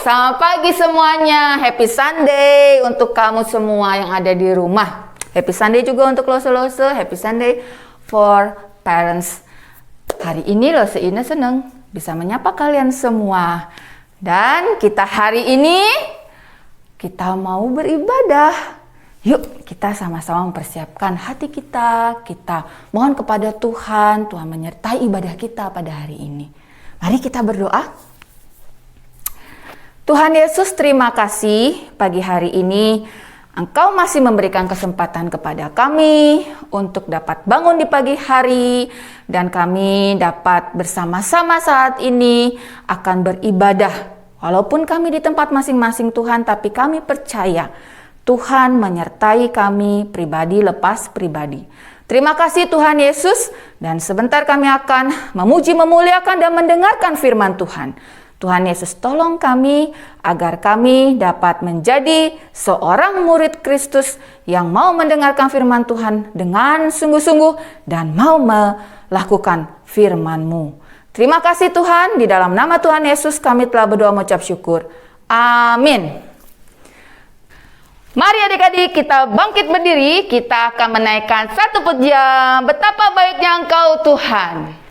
Selamat pagi semuanya. Happy Sunday untuk kamu semua yang ada di rumah. Happy Sunday juga untuk Lose-Lose. Happy Sunday for parents. Hari ini Lose Ina senang bisa menyapa kalian semua. Dan kita hari ini kita mau beribadah. Yuk kita sama-sama mempersiapkan hati kita. Kita mohon kepada Tuhan. Tuhan menyertai ibadah kita pada hari ini. Mari kita berdoa. Tuhan Yesus, terima kasih pagi hari ini Engkau masih memberikan kesempatan kepada kami untuk dapat bangun di pagi hari dan kami dapat bersama-sama saat ini akan beribadah. Walaupun kami di tempat masing-masing Tuhan, tapi kami percaya Tuhan menyertai kami pribadi lepas pribadi. Terima kasih Tuhan Yesus, dan sebentar kami akan memuji, memuliakan dan mendengarkan firman Tuhan. Tuhan Yesus tolong kami agar kami dapat menjadi seorang murid Kristus yang mau mendengarkan firman Tuhan dengan sungguh-sungguh dan mau melakukan firman-Mu. Terima kasih Tuhan, di dalam nama Tuhan Yesus kami telah berdoa mengucap syukur. Amin. Mari adik-adik kita bangkit berdiri, kita akan menaikkan satu pujian, betapa baiknya Engkau Tuhan.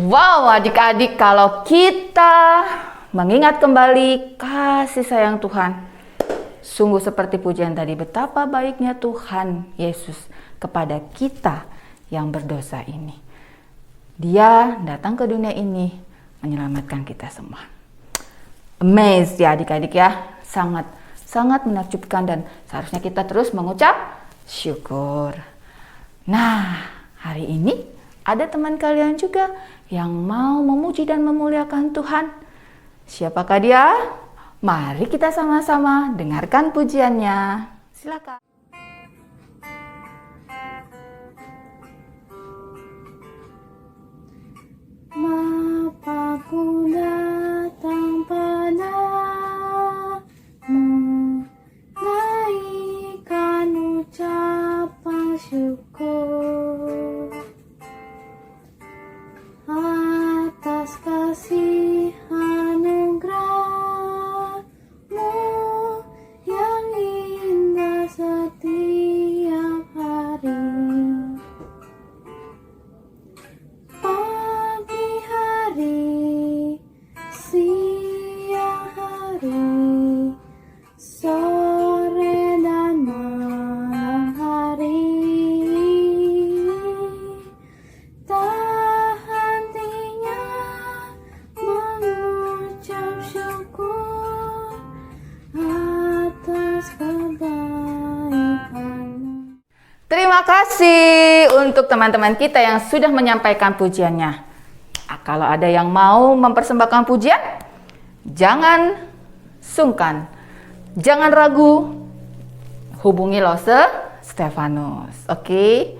Wow, adik-adik, kalau kita mengingat kembali kasih sayang Tuhan, sungguh seperti pujian tadi, betapa baiknya Tuhan Yesus kepada kita yang berdosa ini. Dia datang ke dunia ini menyelamatkan kita semua. Amazed ya adik-adik ya, sangat menakjubkan dan seharusnya kita terus mengucap syukur. Nah, hari ini ada teman kalian juga yang mau memuji dan memuliakan Tuhan. Siapakah dia? Mari kita sama-sama dengarkan pujiannya. Silakan. Mapaku datang padamu, naikkan ucapan syukur atas kasih anugerah-Mu Terima kasih untuk teman-teman kita yang sudah menyampaikan pujiannya. Kalau ada yang mau mempersembahkan pujian, jangan sungkan, jangan ragu, hubungi Lose Stefanus. Oke?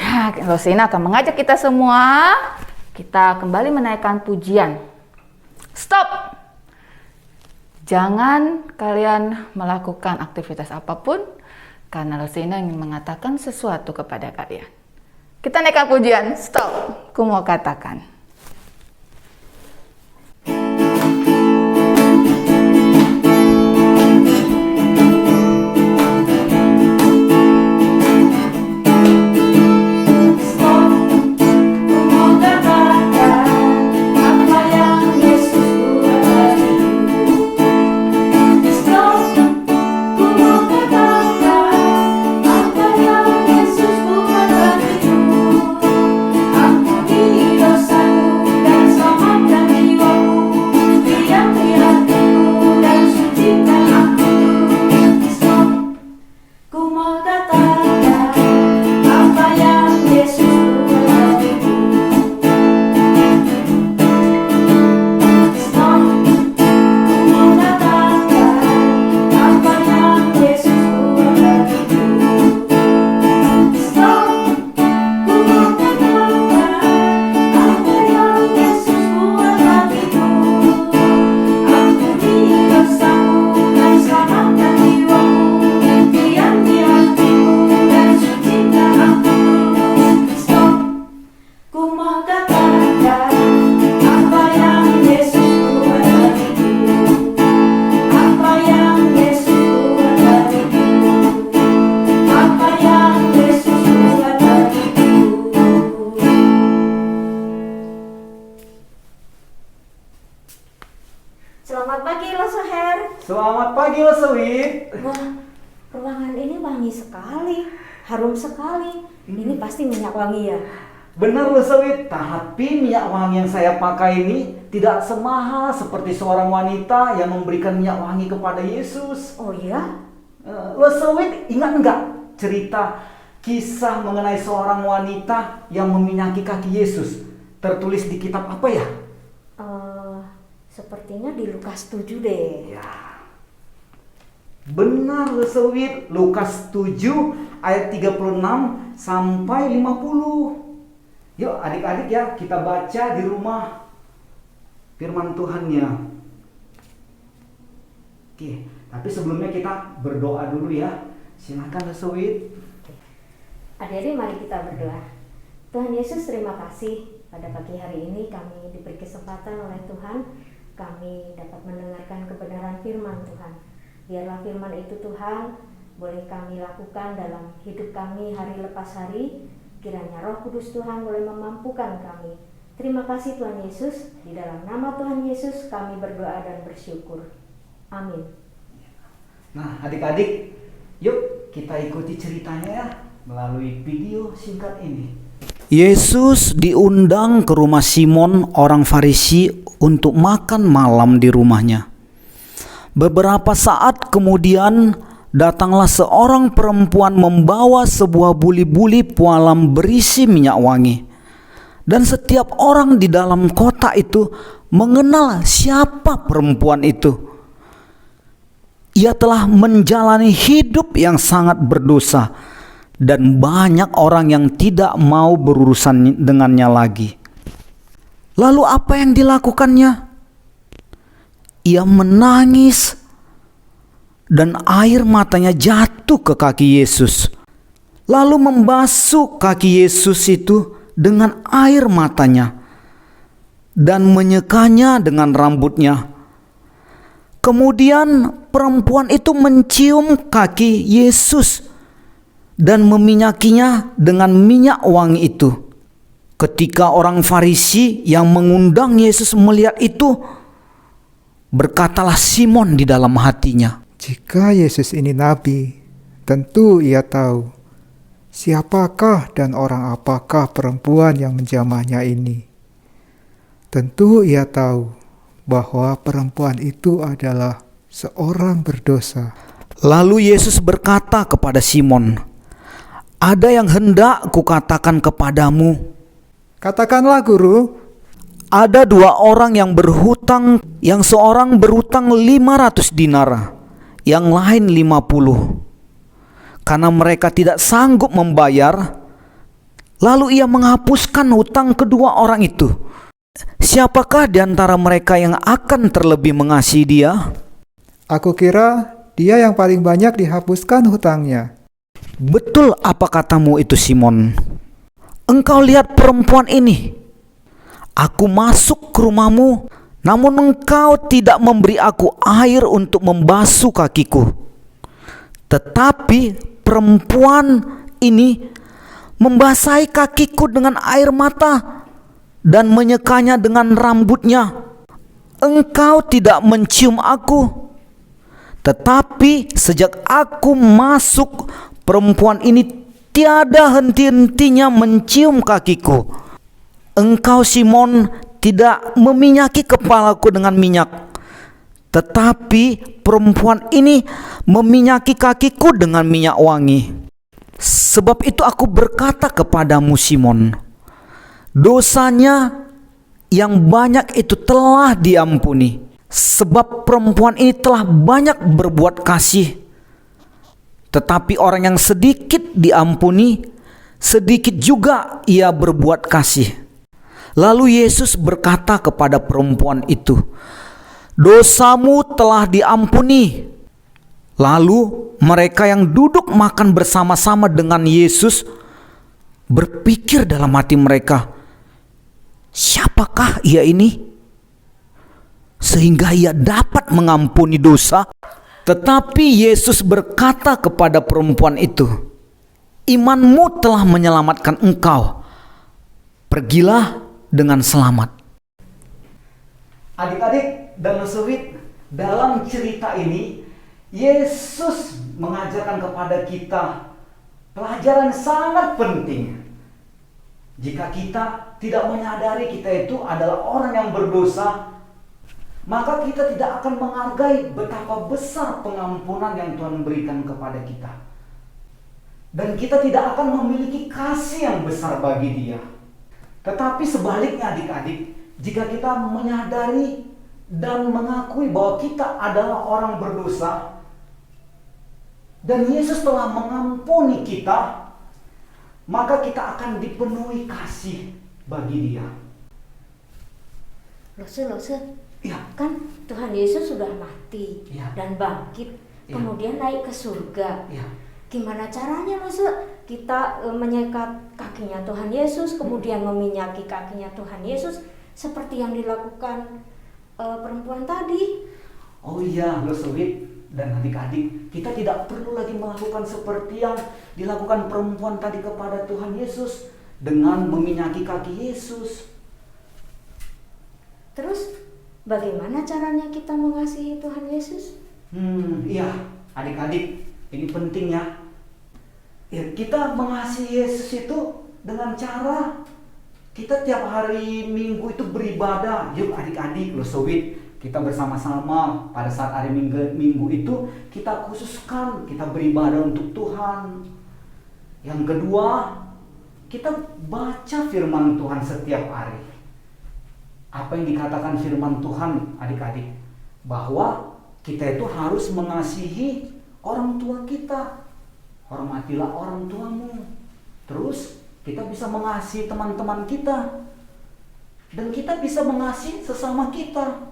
Nah, Losina akan mengajak kita semua, kita kembali menaikkan pujian. Stop! Jangan kalian melakukan aktivitas apapun, karena Losina ingin mengatakan sesuatu kepada kalian. Kita naikkan pujian. Stop. Ku mau katakan. Selamat pagi Losoher. Selamat pagi Losewit. Wah, ruangan ini wangi sekali, harum sekali. Ini pasti minyak wangi ya? Benar Losewit, tapi minyak wangi yang saya pakai ini tidak semahal seperti seorang wanita yang memberikan minyak wangi kepada Yesus. Oh ya? Losewit, ingat nggak cerita kisah mengenai seorang wanita yang meminyaki kaki Yesus? Tertulis di kitab apa ya? Sepertinya di Lukas 7 deh. Ya. Benar Losewit, Lukas 7 ayat 36 sampai 50. Yuk adik-adik ya, kita baca di rumah firman Tuhannya. Oke, tapi sebelumnya kita berdoa dulu ya. Silakan Losewit. Adik-adik mari kita berdoa. Tuhan Yesus, terima kasih pada pagi hari ini kami diberi kesempatan oleh Tuhan. Kami dapat mendengarkan kebenaran firman Tuhan. Biarlah firman itu Tuhan boleh kami lakukan dalam hidup kami hari lepas hari. Kiranya Roh Kudus Tuhan boleh memampukan kami. Terima kasih Tuhan Yesus. Di dalam nama Tuhan Yesus kami berdoa dan bersyukur. Amin. Nah adik-adik, yuk kita ikuti ceritanya ya melalui video singkat ini. Yesus diundang ke rumah Simon orang Farisi untuk makan malam di rumahnya. Beberapa saat kemudian datanglah seorang perempuan membawa sebuah buli-buli pualam berisi minyak wangi. Dan setiap orang di dalam kota itu mengenal siapa perempuan itu. Ia telah menjalani hidup yang sangat berdosa, dan banyak orang yang tidak mau berurusan dengannya lagi. Lalu apa yang dilakukannya? Ia menangis dan air matanya jatuh ke kaki Yesus. Lalu membasuh kaki Yesus itu dengan air matanya dan menyekanya dengan rambutnya. Kemudian perempuan itu mencium kaki Yesus dan meminyakinya dengan minyak wangi itu. Ketika orang Farisi yang mengundang Yesus melihat itu, berkatalah Simon di dalam hatinya, "Jika Yesus ini nabi, tentu ia tahu siapakah dan orang apakah perempuan yang menjamahnya ini. Tentu ia tahu bahwa perempuan itu adalah seorang berdosa." Lalu Yesus berkata kepada Simon, ada yang hendak kukatakan kepadamu. Katakanlah guru. Ada dua orang yang berhutang, yang seorang berhutang 500 dinar, yang lain 50. Karena mereka tidak sanggup membayar, lalu ia menghapuskan hutang kedua orang itu. Siapakah di antara mereka yang akan terlebih mengasihi dia? Aku kira dia yang paling banyak dihapuskan hutangnya. Betul apa katamu itu, Simon. Engkau lihat perempuan ini. Aku masuk ke rumahmu, namun engkau tidak memberi aku air untuk membasuh kakiku. Tetapi perempuan ini membasahi kakiku dengan air mata dan menyekanya dengan rambutnya. Engkau tidak mencium aku, tetapi sejak aku masuk, perempuan ini tiada henti-hentinya mencium kakiku. Engkau, Simon, tidak meminyaki kepalaku dengan minyak, tetapi perempuan ini meminyaki kakiku dengan minyak wangi. Sebab itu aku berkata kepadamu, Simon, dosanya yang banyak itu telah diampuni, sebab perempuan ini telah banyak berbuat kasih. Tetapi orang yang sedikit diampuni, sedikit juga ia berbuat kasih. Lalu Yesus berkata kepada perempuan itu, dosamu telah diampuni. Lalu mereka yang duduk makan bersama-sama dengan Yesus berpikir dalam hati mereka, siapakah ia ini? Sehingga ia dapat mengampuni dosa. Tetapi Yesus berkata kepada perempuan itu, imanmu telah menyelamatkan engkau. Pergilah dengan selamat. Adik-adik dan lesewit, dalam cerita ini Yesus mengajarkan kepada kita pelajaran sangat penting. Jika kita tidak menyadari kita itu adalah orang yang berdosa, maka kita tidak akan menghargai betapa besar pengampunan yang Tuhan berikan kepada kita. Dan kita tidak akan memiliki kasih yang besar bagi Dia. Tetapi sebaliknya adik-adik, jika kita menyadari dan mengakui bahwa kita adalah orang berdosa, dan Yesus telah mengampuni kita, maka kita akan dipenuhi kasih bagi Dia. Lose. Ya. Kan Tuhan Yesus sudah mati Ya. dan bangkit, Ya. kemudian naik ke surga. Ya. Gimana caranya kita menyekat kakinya Tuhan Yesus, kemudian meminyaki kakinya Tuhan Yesus seperti yang dilakukan perempuan tadi? Oh iya, lesewit dan adik-adik, kita tidak perlu lagi melakukan seperti yang dilakukan perempuan tadi kepada Tuhan Yesus dengan meminyaki kaki Yesus. Terus bagaimana caranya kita mengasihi Tuhan Yesus? Iya, adik-adik, ini penting ya. Ya, kita mengasihi Yesus itu dengan cara kita tiap hari Minggu itu beribadah. Yuk adik-adik, lesewit, kita bersama-sama pada saat hari Minggu itu kita khususkan kita beribadah untuk Tuhan. Yang kedua, kita baca firman Tuhan setiap hari. Apa yang dikatakan firman Tuhan, adik-adik? Bahwa kita itu harus mengasihi orang tua kita. Hormatilah orang tuamu. Terus kita bisa mengasihi teman-teman kita. Dan kita bisa mengasihi sesama kita.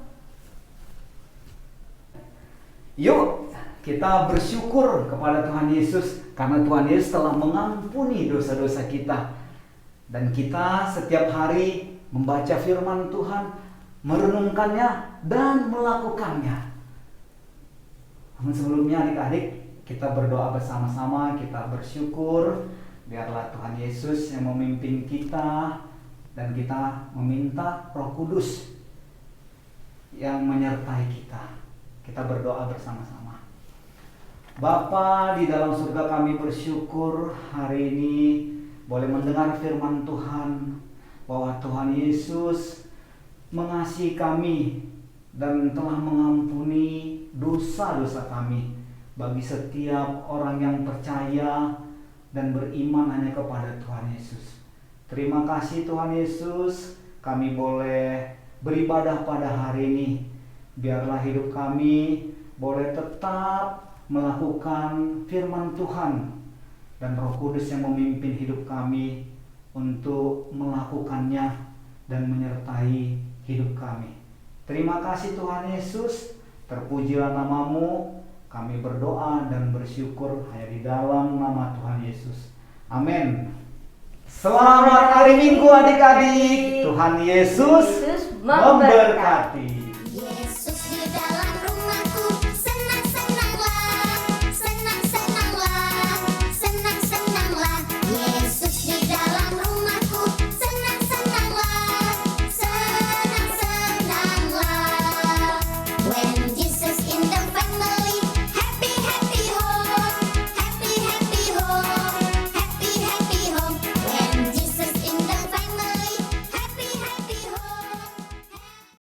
Yuk, kita bersyukur kepada Tuhan Yesus karena Tuhan Yesus telah mengampuni dosa-dosa kita. Dan kita setiap hari membaca firman Tuhan, merenungkannya dan melakukannya. Namun sebelumnya adik-adik, kita berdoa bersama-sama, kita bersyukur. Biarlah Tuhan Yesus yang memimpin kita dan kita meminta Roh Kudus yang menyertai kita. Kita berdoa bersama-sama. Bapa di dalam surga, kami bersyukur hari ini boleh mendengar firman Tuhan bahwa Tuhan Yesus mengasihi kami dan telah mengampuni dosa-dosa kami. Bagi setiap orang yang percaya dan beriman hanya kepada Tuhan Yesus. Terima kasih Tuhan Yesus, kami boleh beribadah pada hari ini. Biarlah hidup kami boleh tetap melakukan firman Tuhan, dan Roh Kudus yang memimpin hidup kami untuk melakukannya dan menyertai hidup kami. Terima kasih Tuhan Yesus, terpujilah namamu. Kami berdoa dan bersyukur hanya di dalam nama Tuhan Yesus. Amin. Selamat hari Minggu adik-adik. Tuhan Yesus memberkati.